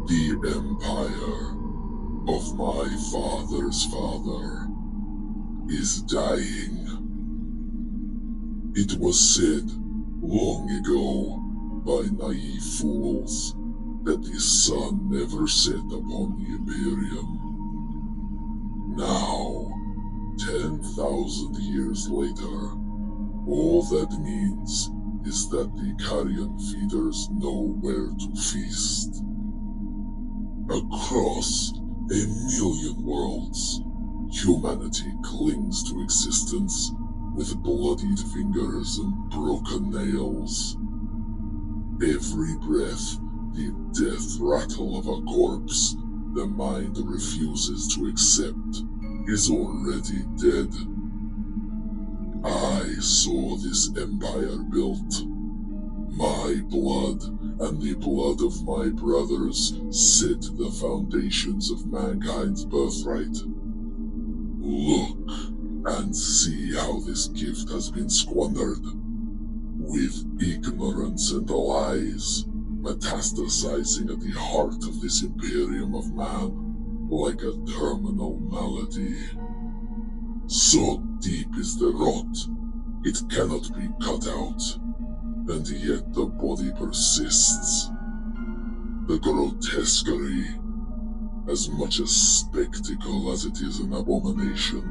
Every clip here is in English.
The empire of my father's father is dying. It was said long ago by naive fools that the sun never set upon the Imperium. Now, 10,000 years later, all that means is that the carrion feeders know where to feast. Across 1,000,000 worlds, humanity clings to existence with bloodied fingers and broken nails. Every breath, the death rattle of a corpse the mind refuses to accept is already dead. I saw this empire built. My blood and the blood of my brothers set the foundations of mankind's birthright. Look and see how this gift has been squandered, with ignorance and lies metastasizing at the heart of this Imperium of Man like a terminal malady. So deep is the rot, it cannot be cut out, and yet the body persists. The grotesquerie, as much a spectacle as it is an abomination.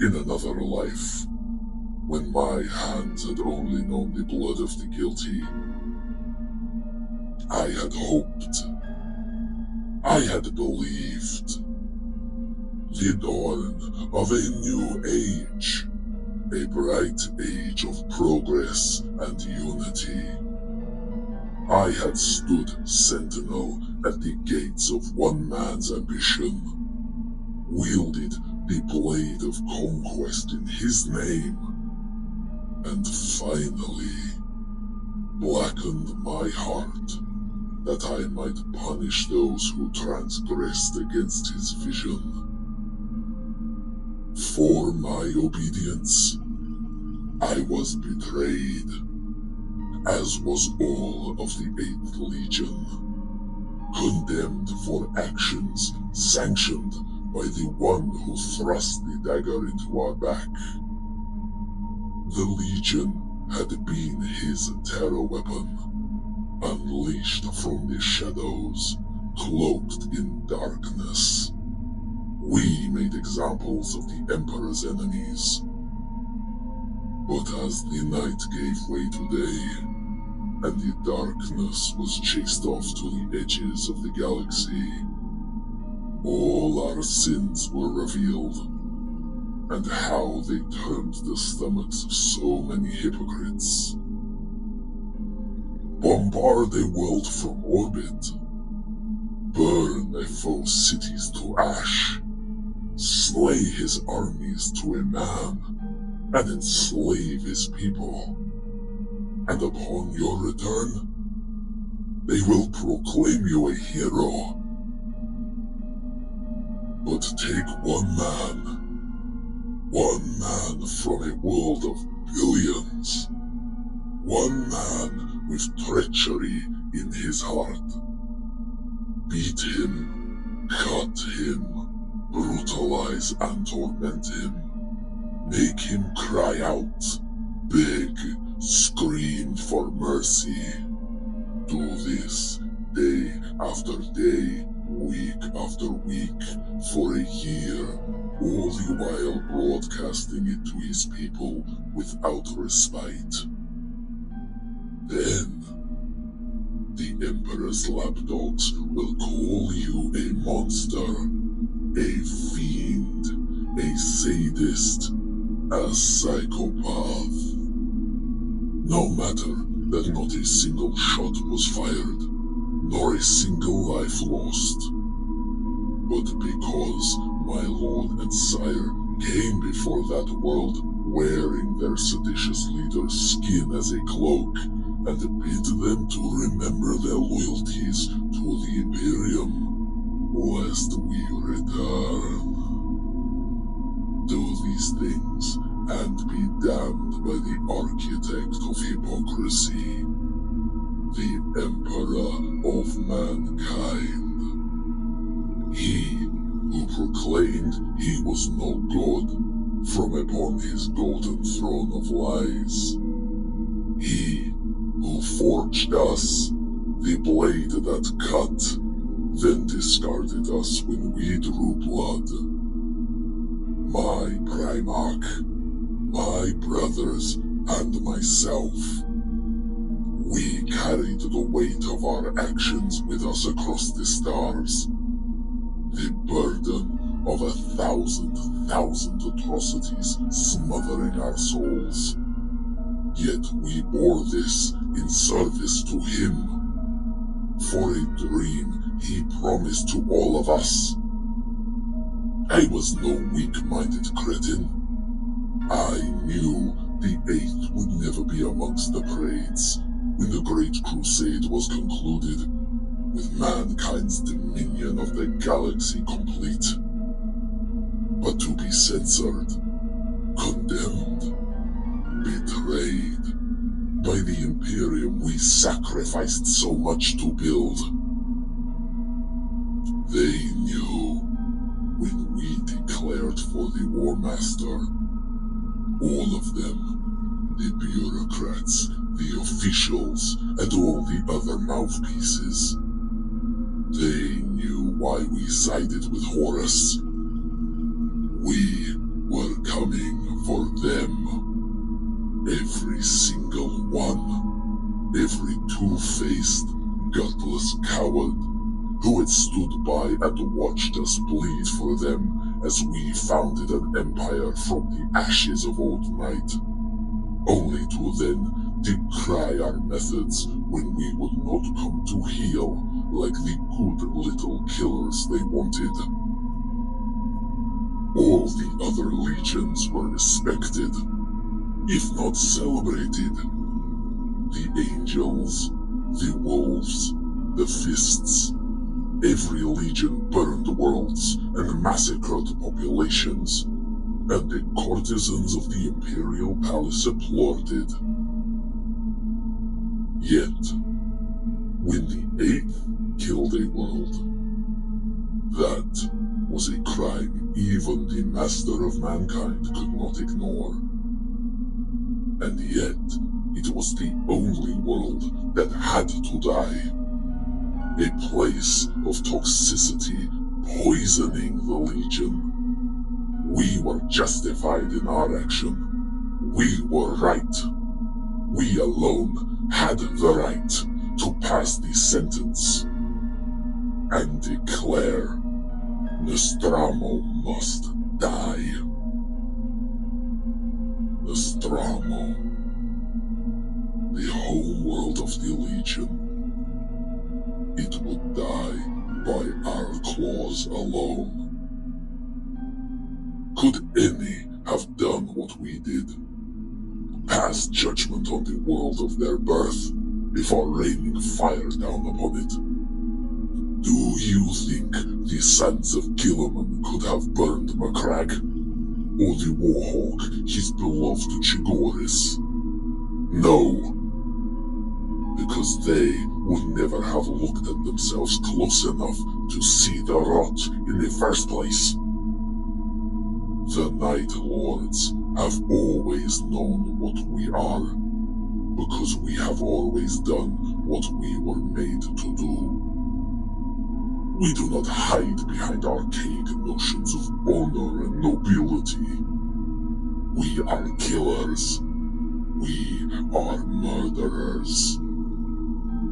In another life, when my hands had only known the blood of the guilty, I had hoped, I had believed. The dawn of a new age, a bright age of progress and unity. I had stood sentinel at the gates of one man's ambition, wielded the blade of conquest in his name, and finally blackened my heart that I might punish those who transgressed against his vision. For my obedience, I was betrayed, as was all of the 8th Legion, condemned for actions sanctioned by the one who thrust the dagger into our back. The Legion had been his terror weapon, unleashed from the shadows, cloaked in darkness. We made examples of the Emperor's enemies. But as the night gave way to day, and the darkness was chased off to the edges of the galaxy, all our sins were revealed, and how they turned the stomachs of so many hypocrites. Bombard a world from orbit, burn a foe's cities to ash, slay his armies to a man, and enslave his people. And upon your return, they will proclaim you a hero. But take one man from a world of billions, one man with treachery in his heart. Beat him, cut him, brutalize and torment him. Make him cry out, beg, scream for mercy. Do this day after day, week after week, for a year, all the while broadcasting it to his people without respite. Then, the Emperor's lapdogs will call you a monster, a fiend, a sadist, a psychopath. No matter that not a single shot was fired, nor a single life lost. But because my lord and sire came before that world wearing their seditious leader's skin as a cloak, and bid them to remember their loyalties to the Imperium, lest we return. Do these things, and be damned by the architect of hypocrisy. the Emperor of mankind. He who proclaimed he was no god from upon his golden throne of lies. He who forged us, the blade that cut, then discarded us when we drew blood. My Primarch, my brothers, and myself, we carried the weight of our actions with us across the stars. The burden of 1,000 atrocities smothering our souls. Yet we bore this in service to him. For a dream he promised to all of us. I was no weak-minded cretin. I knew the Eighth would never be amongst the parades when the Great Crusade was concluded, with mankind's dominion of the galaxy complete. But to be censored, condemned, betrayed by the Imperium we sacrificed so much to build. They knew when we declared for the War Master. All of them, the bureaucrats, the officials, and all the other mouthpieces. They knew why we sided with Horus. We were coming for them. Every single one. Every two-faced, gutless coward who had stood by and watched us bleed for them as we founded an empire from the ashes of old night, only to then decry our methods when we would not come to heal like the good little killers they wanted. All the other legions were respected, if not celebrated. The angels, the wolves, the fists. Every legion burned worlds and massacred populations, and the courtesans of the Imperial Palace applauded. Yet, when the Eighth killed a world, that was a crime even the Master of Mankind could not ignore. And yet, it was the only world that had to die. A place of toxicity poisoning the Legion. We were justified in our action. We were right. We alone had the right to pass the sentence and declare Nostromo must die. Nostromo, the home world of the Legion. It would die by our claws alone. Could any have done what we did? Pass judgment on the world of their birth before raining fire down upon it? Do you think the sons of Gilliman could have burned Macragge? Or the Warhawk, his beloved Chigoris? No. Because they would never have looked at themselves close enough to see the rot in the first place. The Night Lords have always known what we are, because we have always done what we were made to do. We do not hide behind archaic notions of honor and nobility. We are killers. We are murderers.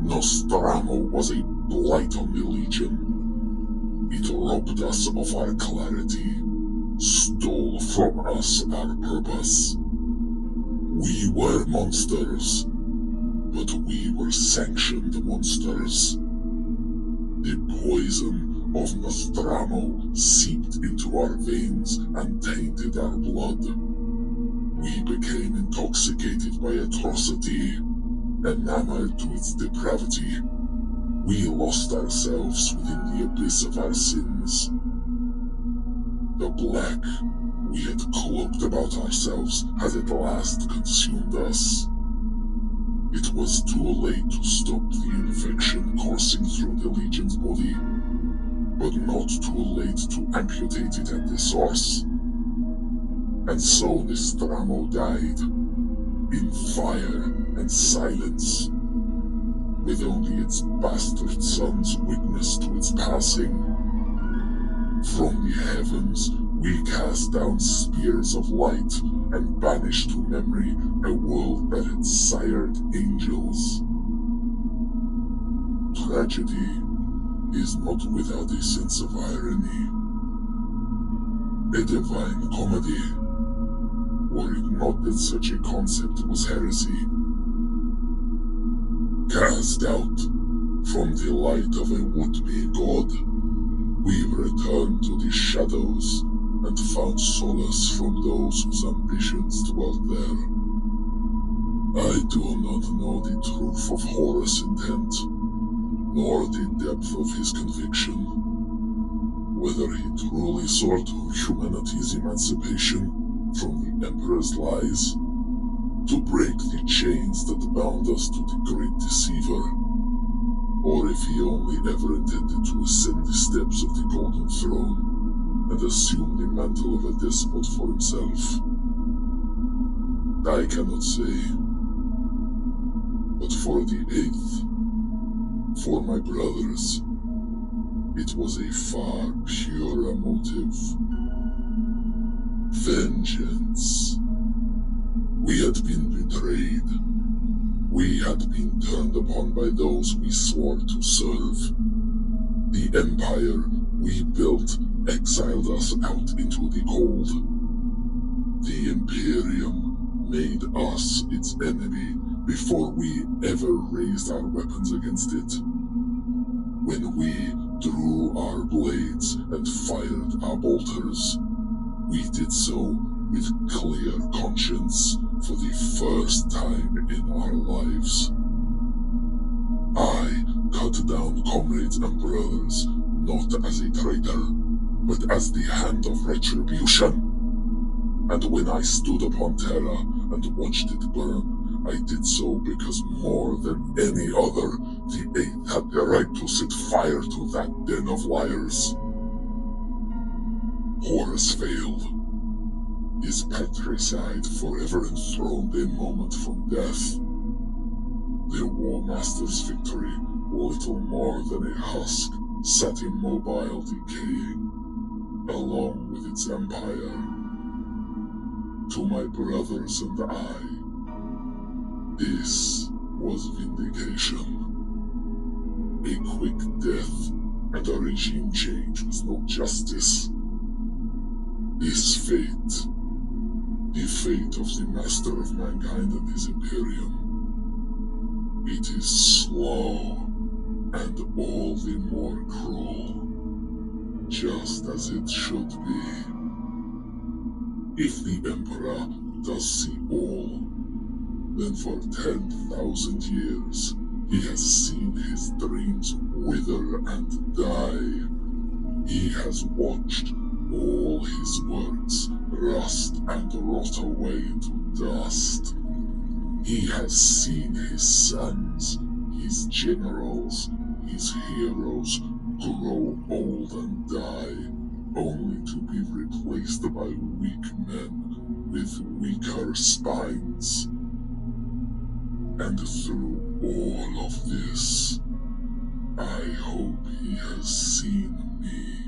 Nostramo was a blight on the Legion. It robbed us of our clarity, stole from us our purpose. We were monsters, but we were sanctioned monsters. The poison of Nostramo seeped into our veins and tainted our blood. We became intoxicated by atrocity, enamored to its depravity. We lost ourselves within the abyss of our sins. The black we had cloaked about ourselves had at last consumed us. It was too late to stop the infection coursing through the Legion's body, but not too late to amputate it at the source. And so Nostromo died, in fire and silence, with only its bastard son's witness to its passing. From the heavens, we cast down spears of light and banished to memory a world that had sired angels. Tragedy is not without a sense of irony. A divine comedy, were it not that such a concept was heresy. Cast out from the light of a would-be god, we returned to the shadows and found solace from those whose ambitions dwelt there. I do not know the truth of Horus' intent, nor the depth of his conviction. Whether he truly sought humanity's emancipation from the Emperor's lies, to break the chains that bound us to the Great Deceiver, or if he only ever intended to ascend the steps of the Golden Throne and assume the mantle of a despot for himself. I cannot say. But for the 8th, for my brothers, it was a far purer motive. Vengeance. We had been betrayed. We had been turned upon by those we swore to serve. The empire we built exiled us out into the cold. The Imperium made us its enemy before we ever raised our weapons against it. When we drew our blades and fired our bolters, we did so with clear conscience for the first time in our lives. I cut down comrades and brothers not as a traitor, but as the hand of retribution. And when I stood upon Terra and watched it burn, I did so because more than any other, the 8th had the right to set fire to that den of liars. Horus failed. His patricide forever enthroned a moment from death. The War Master's victory, little more than a husk, sat immobile decaying, along with its empire. To my brothers and I, this was vindication. A quick death and a regime change was no justice. His fate, the fate of the Master of Mankind and his Imperium, it is slow and all the more cruel, just as it should be. If the Emperor does see all, then for 10,000 years he has seen his dreams wither and die. He has watched all his works rust and rot away into dust. He has seen his sons, his generals, his heroes grow old and die, only to be replaced by weak men with weaker spines. And through all of this, I hope he has seen me.